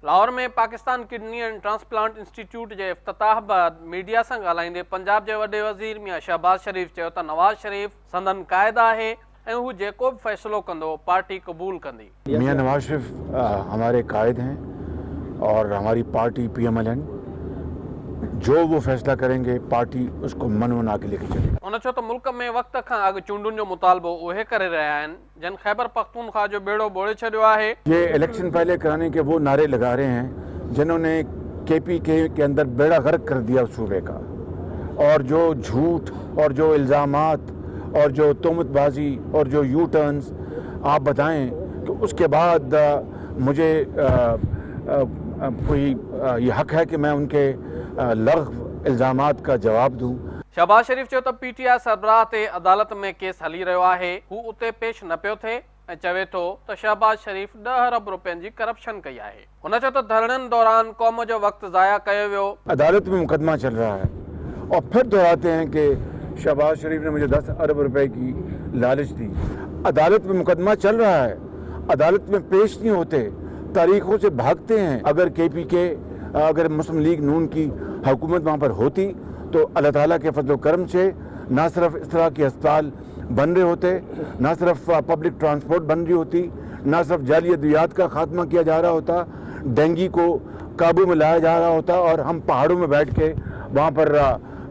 लाहौर में Pakistan kidney and transplant institute के इफ्तिताह बाद मीडिया से ॻाल्हाईंदे पंजाब के वॾे वज़ीर मियां शहबाज शरीफ चयो त नवाज शरीफ संदन क़ायद है ऐं हू जेको भी फैसलो कंदो पार्टी कबूल कंदी। मियां नवाज शरीफ हमारे कायद हैं और हमारी पार्टी PMLN जो वो फैसला करेंगे पार्टी उसको मन बना के लेके चलेगी। उन चयो त मुल्क में वक्त खां अॻु चूंडुनि जो मुतालबो उहे करे रहिया आहिनि जिन खैबर पख्तूनख्वा जो बेड़ो बोड़े छॾियो आहे। ये इलेक्शन पहले कराने के वो नारे लगा रहे हैं जिन्होंने KPK के अंदर बेड़ा गर्क कर दिया सूबे का, और जो झूठ और जो इल्ज़ामात और जो तोहमतबाजी और जो यू टर्न्स आप बताएं कि उसके बाद मुझे कोई ये हक है कि मैं उनके लग़्व इल्ज़ामात का जवाब दूं। शहबाज शरीफ चयो त PTI सरबराह ते अदालत में केस हली रहियो आहे, हू उते पेश न पियो थिए ऐं चवे थो त शहबाज शरीफ 10 अरब रुपयनि जी करप्शन कई आहे। हुन चयो त धरणनि दौरान क़ौम जो वक़्तु ज़ाया कयो वियो। अदालत में मुकदमा चल रहा है और फिर दोहराते हैं कि शहबाज शरीफ ने मुझे 10 अरब रुपए की लालच दी। अदालत में मुकदमा चल रहा है, अदालत में पेश नहीं होते, तारीखों से भागते हैं। अगर KPK अगर मुस्लिम लीग नून की हुकूमत वहाँ पर होती तो अल्लाह ताला के फजल करम से ना सिर्फ इस तरह के अस्पताल बन रहे होते, ना सिर्फ पब्लिक ट्रांसपोर्ट बन रही होती, ना सिर्फ जाली अद्वियात का खात्मा किया जा रहा होता, डेंगू को काबू में लाया जा रहा होता और हम पहाड़ों में बैठ के वहाँ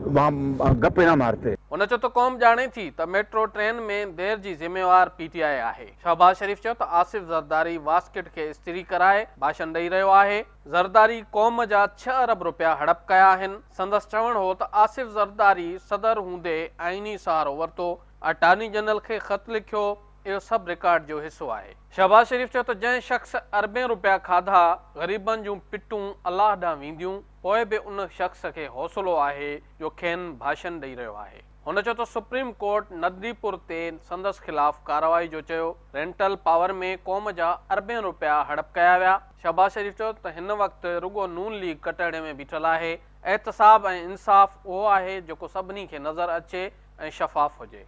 गप्पे ना मारते। उन चयो त क़ौम ॼाणे थी त मेट्रो ट्रेन में देर जी ज़िम्मेवार PTI आहे। शहबाज शरीफ चयो त आसिफ ज़रदारी वास्किट के इस्त्री कराए भाषण ॾेई रहियो आहे। ज़रदारी क़ौम जा 6 अरब रुपया हड़प कया आहिनि। संदसि चवणु हो त आसिफ ज़रदारी सदर हूंदे आईनी सहारो वरितो, अटार्नी जनरल खे ख़त लिखियो, इहो सभु रिकॉर्ड जो हिस्सो आहे। शहबाज शरीफ चयो त जंहिं शख़्स अरबें रुपया खाधा ग़रीबनि जूं पिटूं अलाह ॾांहुं वेंदियूं, पोइ बि उन शख़्स खे हौसलो आहे जो खेनि भाषण ॾेई रहियो आहे। हुन चयो त सुप्रीम कोर्ट नदरीपुर ते संदसि ख़िलाफ़ कार्रवाई जो चयो। रेंटल पावर में क़ौम जा अरबें रुपया हड़प कया विया। शहबाज शरीफ चयो त हिन वक़्तु रुगो नून लीग कटड़े में बीठल आहे। एहतसाब ऐं इंसाफ़ उहो आहे जेको सभिनी खे नज़र अचे ऐं शफ़ाफ़ हुजे।